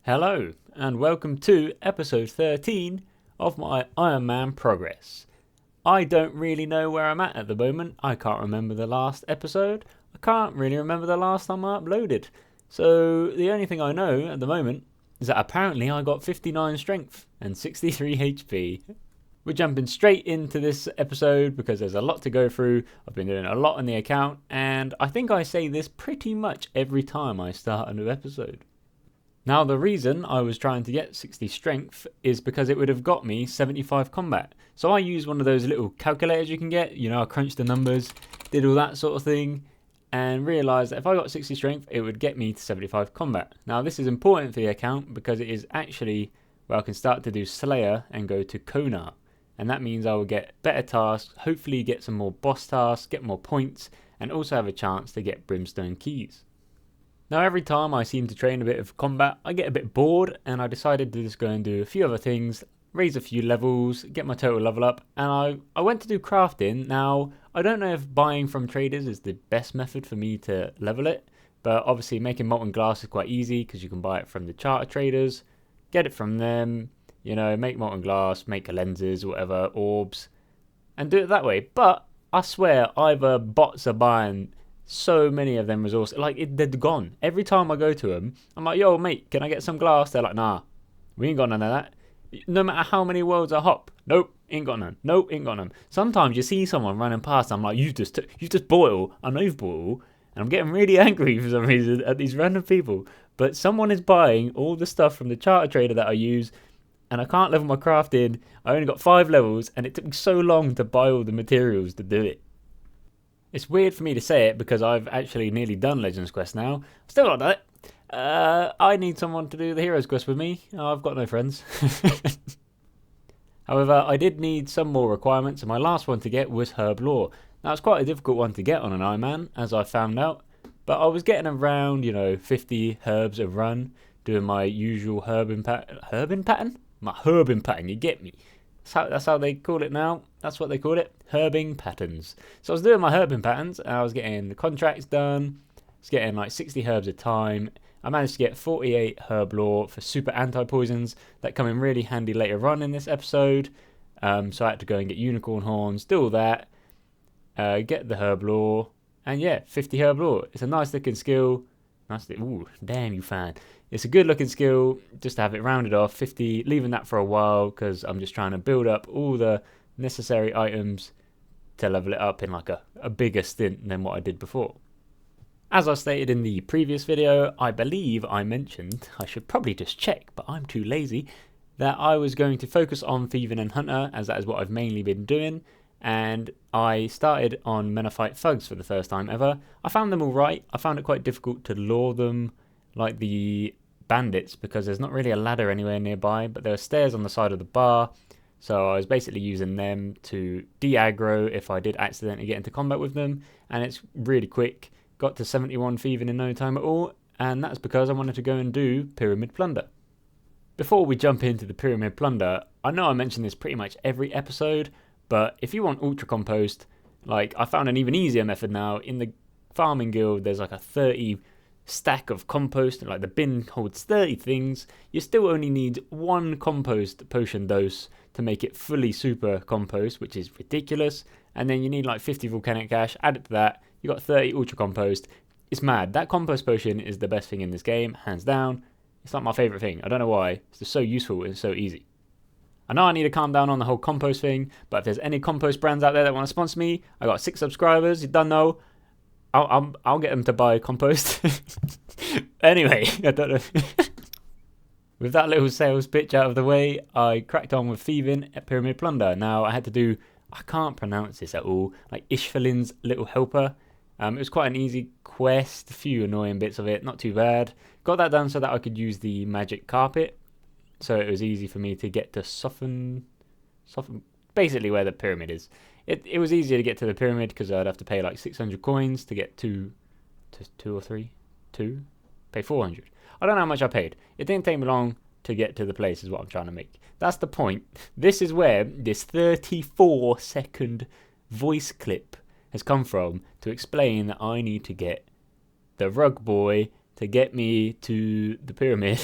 Hello, and welcome to episode 13 of my Ironman progress. I don't really know where I'm at the moment. I can't remember the last episode. I can't really remember the last time I uploaded. So the only thing I know at the moment is that apparently I got 59 strength and 63 HP. We're jumping straight into this episode because there's a lot to go through. I've been doing a lot on the account, and I think I say this pretty much every time I start a new episode. Now, the reason I was trying to get 60 strength is because it would have got me 75 combat. So I used one of those little calculators you can get, I crunched the numbers, did all that sort of thing, and realised that if I got 60 strength, it would get me to 75 combat. Now, this is important for the account because it is actually where I can start to do Slayer and go to Kona. And that means I will get better tasks, hopefully get some more boss tasks, get more points, and also have a chance to get Brimstone keys. Now, every time I seem to train a bit of combat, I get a bit bored, and I decided to just go and do a few other things, raise a few levels, get my total level up, and I went to do crafting. Now, I don't know if buying from traders is the best method for me to level it, but obviously making molten glass is quite easy because you can buy it from the charter traders, get it from them, make molten glass, make lenses, whatever, orbs, and do it that way. But I swear, either bots are buying so many of them resources, they're gone. Every time I go to them, I'm like, yo mate, can I get some glass? They're like, nah, we ain't got none of that. No matter how many worlds I hop, nope, ain't got none. Nope, ain't got none. Sometimes you see someone running past, I'm like, you just bought it all. I know you've bought it all. And I'm getting really angry for some reason at these random people. But someone is buying all the stuff from the charter trader that I use, and I can't level my crafting. I only got 5 levels, and it took me so long to buy all the materials to do it. It's weird for me to say it because I've actually nearly done Legends Quest now. Still not done it. I need someone to do the Heroes Quest with me. I've got no friends. However, I did need some more requirements, and my last one to get was Herb Lore. Now, it's quite a difficult one to get on an Ironman, as I found out. But I was getting around, 50 herbs a run, doing my usual herbing pattern? My herbing pattern, you get me. That's how they call it now. That's what they call it. Herbing patterns. So I was doing my herbing patterns, and I was getting the contracts done. I was getting like 60 herbs a time. I managed to get 48 herb lore for super anti-poisons that come in really handy later on in this episode. So I had to go and get unicorn horns, do all that, get the herb lore, and yeah, 50 herb lore. It's a nice looking skill. Ooh, damn you fan. It's a good looking skill, just to have it rounded off, 50, leaving that for a while because I'm just trying to build up all the necessary items to level it up in like a bigger stint than what I did before. As I stated in the previous video, I believe I mentioned, I should probably just check, but I'm too lazy, that I was going to focus on thieving and hunter, as that is what I've mainly been doing, and I started on Menophyte Thugs for the first time ever. I found them alright. I found it quite difficult to lure them like the bandits because there's not really a ladder anywhere nearby, but there are stairs on the side of the bar, so I was basically using them to de-aggro if I did accidentally get into combat with them, and it's really quick. Got to 71 thieving in no time at all, and that's because I wanted to go and do Pyramid Plunder. Before we jump into the Pyramid Plunder, I know I mention this pretty much every episode, but if you want Ultra Compost, I found an even easier method now. In the farming guild, there's like a 30 stack of compost, and the bin holds 30 things. You still only need 1 compost potion dose to make it fully super compost, which is ridiculous. And then you need 50 volcanic ash. Add it to that, you got 30 ultra compost. It's mad. That compost potion is the best thing in this game, hands down. It's not my favorite thing. I don't know why. It's just so useful and so easy. I know I need to calm down on the whole compost thing, but if there's any compost brands out there that want to sponsor me, I got 6 subscribers. You don't know. I'll get them to buy compost. Anyway, I don't know. With that little sales pitch out of the way, I cracked on with thieving at Pyramid Plunder. Now, I had to do, I can't pronounce this at all, Ishvalin's Little Helper. It was quite an easy quest, a few annoying bits of it, not too bad. Got that done so that I could use the magic carpet. So it was easy for me to get to soften, basically where the pyramid is. It was easier to get to the pyramid because I'd have to pay 600 coins to get to 2 or 3, pay 400. I don't know how much I paid. It didn't take me long to get to the place is what I'm trying to make. That's the point. This is where this 34-second voice clip has come from to explain that I need to get the rug boy to get me to the pyramid.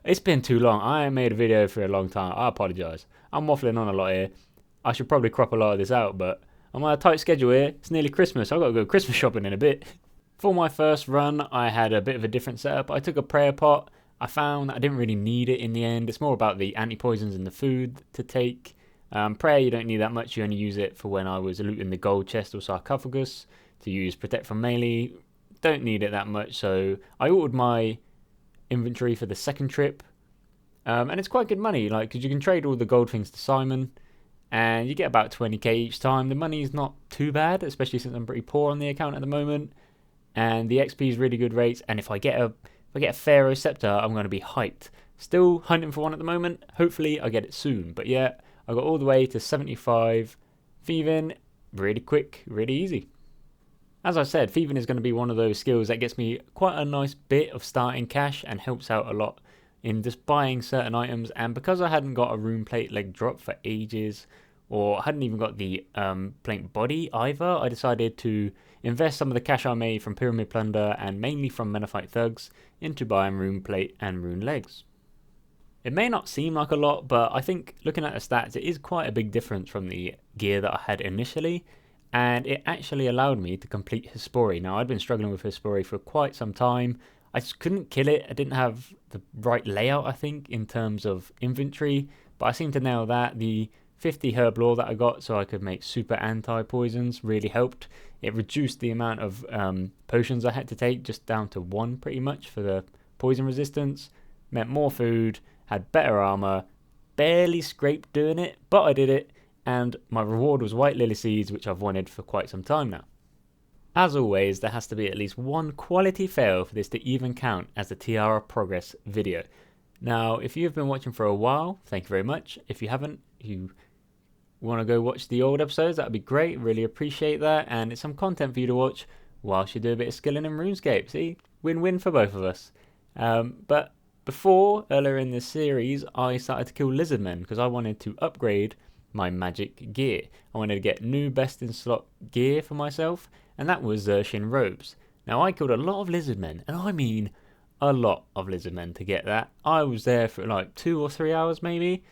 It's been too long. I ain't made a video for a long time. I apologise. I'm waffling on a lot here. I should probably crop a lot of this out, but I'm on a tight schedule here. It's nearly Christmas. I've got to go Christmas shopping in a bit. For my first run, I had a bit of a different setup. I took a prayer pot. I found that I didn't really need it in the end. It's more about the anti-poisons in the food to take. Prayer, you don't need that much. You only use it for when I was looting the gold chest or sarcophagus to use protect from melee. Don't need it that much, so I ordered my inventory for the second trip, and it's quite good money, like, because you can trade all the gold things to Simon, and you get about 20k each time. The money is not too bad, especially since I'm pretty poor on the account at the moment, and the XP is really good rates. And if I get a Pharaoh sceptre, I'm going to be hyped. Still hunting for one at the moment. Hopefully I get it soon. But yeah, I got all the way to 75 thieving, really quick, really easy. As I said, thieving is going to be one of those skills that gets me quite a nice bit of starting cash and helps out a lot in just buying certain items. And because I hadn't got a rune plate leg drop for ages, or hadn't even got the plate body either, I decided to invest some of the cash I made from pyramid plunder and mainly from Menophyte thugs into buying rune plate and rune legs. It may not seem like a lot, but I think looking at the stats, it is quite a big difference from the gear that I had initially. And it actually allowed me to complete Hispori. Now, I'd been struggling with Hispori for quite some time. I just couldn't kill it. I didn't have the right layout, I think, in terms of inventory, but I seem to nail that. The 50 herb lore that I got so I could make super anti-poisons really helped. It reduced the amount of potions I had to take just down to 1 pretty much for the poison resistance. Meant more food, had better armor, barely scraped doing it, but I did it. And my reward was white lily seeds, which I've wanted for quite some time now. As always, there has to be at least one quality fail for this to even count as the Tiara progress video. Now, if you've been watching for a while, thank you very much. If you haven't, you want to go watch the old episodes, that'd be great. Really appreciate that. And it's some content for you to watch whilst you do a bit of skilling in RuneScape. See, win-win for both of us. But before, earlier in this series, I started to kill lizardmen because I wanted to upgrade my magic gear. I wanted to get new best in slot gear for myself, and that was Xershin robes. Now, I killed a lot of lizardmen, and I mean a lot of lizardmen to get that. I was there for like 2 or 3 hours maybe,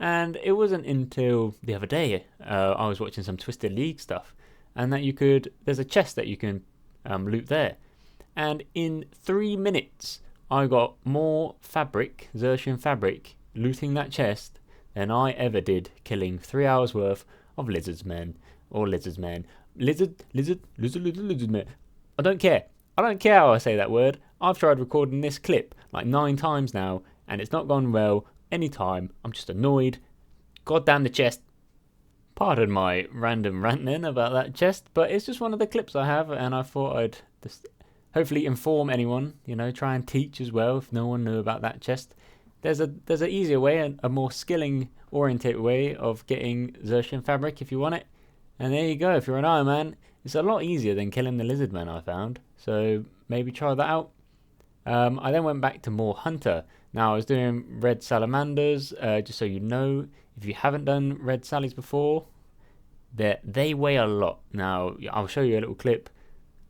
and it wasn't until the other day I was watching some Twisted League stuff, and that there's a chest that you can loot there, and in 3 minutes I got more fabric, Xershin fabric, looting that chest than I ever did killing 3 hours worth of lizardsmen. Lizardmen. I don't care. I don't care how I say that word. I've tried recording this clip like 9 times now, and it's not gone well any time. I'm just annoyed. God damn the chest. Pardon my random ranting about that chest, but it's just one of the clips I have, and I thought I'd just hopefully inform anyone, try and teach as well if no one knew about that chest. There's an easier way, a more skilling oriented way of getting Xershin fabric if you want it. And there you go, if you're an Iron Man, it's a lot easier than killing the lizardmen, I found. So maybe try that out. I then went back to more Hunter. Now I was doing red salamanders, just so you know, if you haven't done red sallies before, they weigh a lot. Now I'll show you a little clip.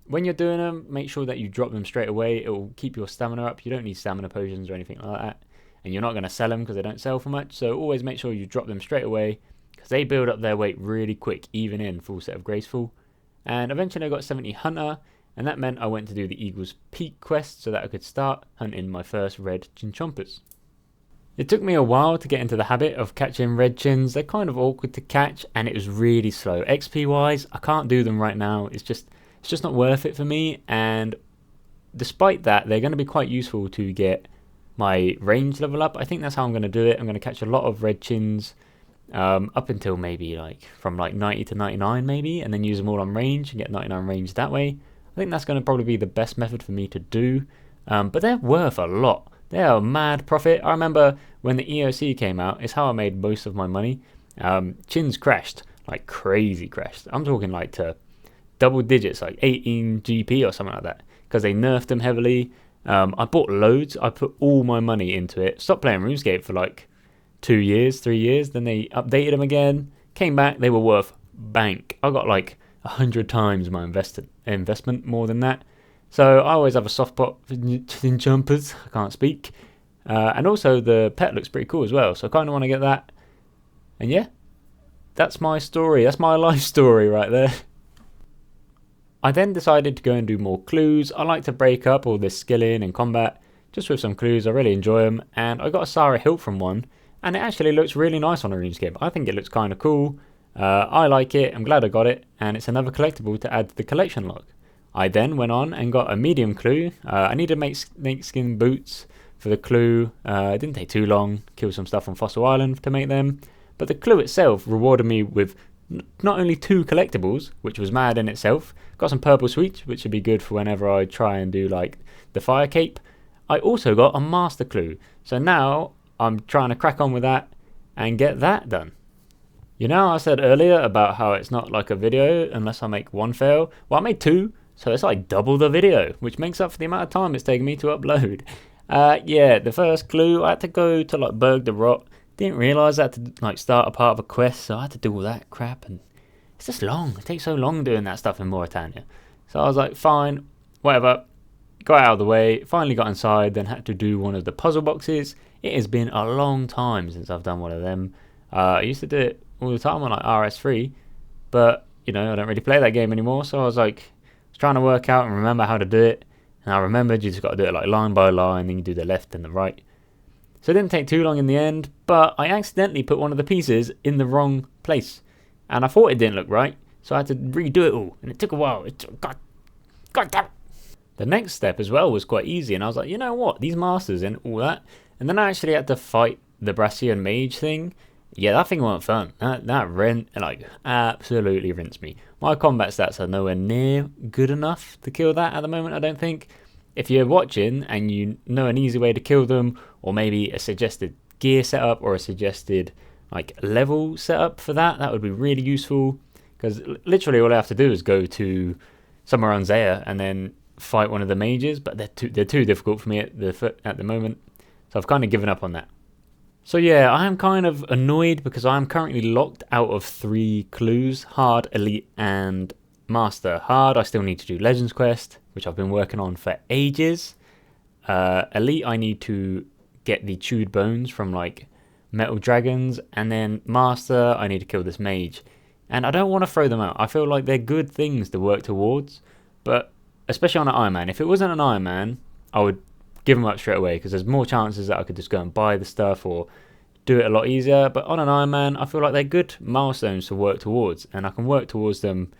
When you're doing them, make sure that you drop them straight away. It will keep your stamina up. You don't need stamina potions or anything like that. And you're not going to sell them because they don't sell for much. So always make sure you drop them straight away because they build up their weight really quick, even in full set of Graceful. And eventually I got 70 Hunter, and that meant I went to do the Eagle's Peak quest so that I could start hunting my first red chinchompers. It took me a while to get into the habit of catching red chins. They're kind of awkward to catch, and it was really slow. XP wise, I can't do them right now. It's just not worth it for me. And despite that, they're going to be quite useful to get my range level up. I think that's how I'm going to do it. I'm going to catch a lot of red chins up until maybe from 90 to 99 maybe, and then use them all on range and get 99 range that way. I think that's going to probably be the best method for me to do. But they're worth a lot. They are a mad profit. I remember when the EOC came out, it's how I made most of my money. Chins crashed, like crazy crashed. I'm talking like to double digits, like 18 GP or something like that, because they nerfed them heavily. I bought loads. I put all my money into it. Stopped playing RuneScape for like 2 years, 3 years. Then they updated them again. Came back. They were worth bank. I got like 100 times my investment, more than that. So I always have a soft pot for jumpers. I can't speak. And also the pet looks pretty cool as well, so I kind of want to get that. And yeah, that's my story. That's my life story right there. I then decided to go and do more clues. I like to break up all this skilling and combat just with some clues. I really enjoy them, and I got a Sarah Hilt from one, and it actually looks really nice on a RuneScape. I think it looks kind of cool. I like it. I'm glad I got it, and it's another collectible to add to the collection log. I then went on and got a medium clue. I needed to make snakeskin boots for the clue. It didn't take too long. Killed some stuff on Fossil Island to make them, but the clue itself rewarded me with not only 2 collectibles, which was mad in itself. Got some purple sweets, which would be good for whenever I try and do like the fire cape. I also got a master clue, so now I'm trying to crack on with that and get that done. You know, I said earlier about how it's not like a video unless I make 1 fail. Well, I made 2, so it's like double the video, which makes up for the amount of time it's taken me to upload. Yeah, the first clue, I had to go to like Berg the Rot. Didn't realise I had to like start a part of a quest, so I had to do all that crap, and it's just long. It takes so long doing that stuff in Mauritania. So I was like, fine, whatever. Got out of the way, finally got inside, then had to do one of the puzzle boxes. It has been a long time since I've done one of them. I used to do it all the time on like RS3, but you know, I don't really play that game anymore, so I was like, trying to work out and remember how to do it, and I remembered you just got to do it like line by line, then you do the left and the right. So it didn't take too long in the end, but I accidentally put one of the pieces in the wrong place, and I thought it didn't look right, so I had to redo it all, and it took a while. God damn it. The next step as well was quite easy, and I was like, you know what, these masters and all that, and then I actually had to fight the Brassian mage thing. Yeah, that thing wasn't fun. That like absolutely rinsed me. My combat stats are nowhere near good enough to kill that at the moment, I don't think. If you're watching and you know an easy way to kill them, or maybe a suggested gear setup or a suggested like level setup for that, that would be really useful. Because literally all I have to do is go to somewhere on Zaya and then fight one of the mages, but they're too difficult for me at the moment. So I've kind of given up on that. So yeah, I am kind of annoyed because I am currently locked out of 3 clues: hard, elite, and master. Hard, I still need to do Legends Quest, which I've been working on for ages. Elite, I need to get the chewed bones from like metal dragons, and then master, I need to kill this mage. And I don't want to throw them out. I feel like they're good things to work towards, but especially on an Ironman. If it wasn't an Ironman, I would give them up straight away, because there's more chances that I could just go and buy the stuff or do it a lot easier. But on an Ironman, I feel like they're good milestones to work towards, and I can work towards them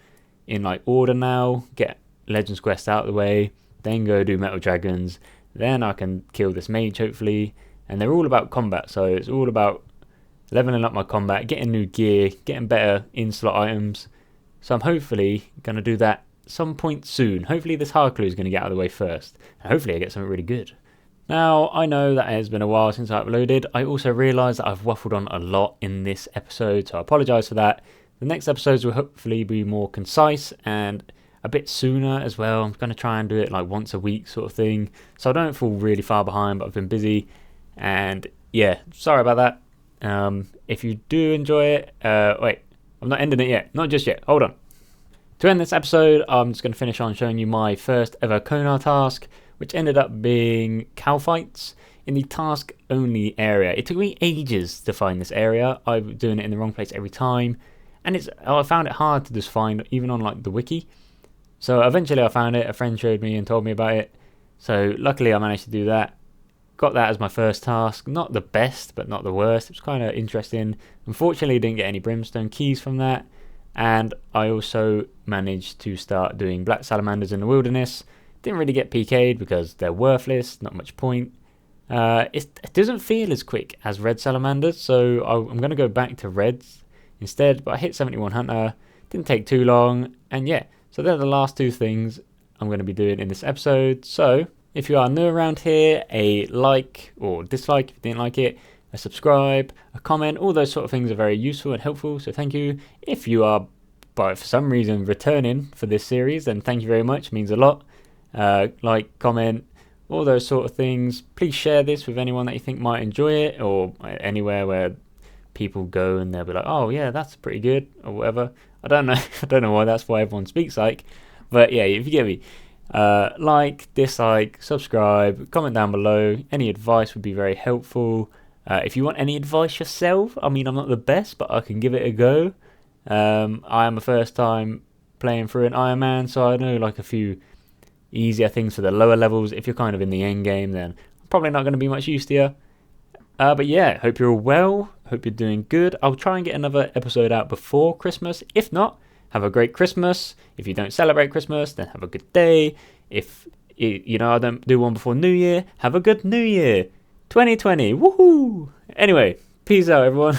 in like order now. Get Legends Quest out of the way, then go do Metal Dragons, then I can kill this mage hopefully. And they're all about combat, so it's all about leveling up my combat, getting new gear, getting better in-slot items. So I'm hopefully going to do that some point soon. Hopefully this hard clue is going to get out of the way first, and hopefully I get something really good. Now, I know that it has been a while since I uploaded. I also realise that I've waffled on a lot in this episode, so I apologise for that. The next episodes will hopefully be more concise and a bit sooner as well. I'm going to try and do it like once a week sort of thing, so I don't fall really far behind, but I've been busy. And yeah, sorry about that. If you do enjoy it, wait, I'm not ending it yet. Not just yet. Hold on. To end this episode, I'm just going to finish on showing you my first ever Konar task, which ended up being cow fights in the task only area. It took me ages to find this area. I was doing it in the wrong place every time, and I found it hard to just find even on like the wiki. So eventually I found it. A friend showed me and told me about it. So luckily I managed to do that. Got that as my first task. Not the best, but not the worst. It was kind of interesting. Unfortunately, didn't get any brimstone keys from that. And I also managed to start doing black salamanders in the wilderness. Didn't really get PK'd because they're worthless, not much point. It doesn't feel as quick as red salamanders, so I'm going to go back to reds instead. But I hit 71 hunter, didn't take too long, and yeah, so they're the last 2 things I'm going to be doing in this episode. So if you are new around here, a like or dislike if you didn't like it, a subscribe, a comment, all those sort of things are very useful and helpful, so thank you. If you are, for some reason, returning for this series, then thank you very much, it means a lot. Like, comment, all those sort of things. Please share this with anyone that you think might enjoy it, or anywhere where people go and they'll be like, oh yeah, that's pretty good, or whatever. I don't know. I don't know why that's why everyone speaks like, but yeah, if you get me. Like, dislike, subscribe, comment down below. Any advice would be very helpful. If you want any advice yourself, I mean, I'm not the best, but I can give it a go. I am a first time playing through an Ironman, so I know like a few easier things for the lower levels. If you're kind of in the end game, then I'm probably not going to be much use to you. But yeah, hope you're all well. Hope you're doing good. I'll try and get another episode out before Christmas. If not, have a great Christmas. If you don't celebrate Christmas, then have a good day. If I don't do one before New Year, have a good New Year. 2020, woohoo! Anyway, peace out, everyone.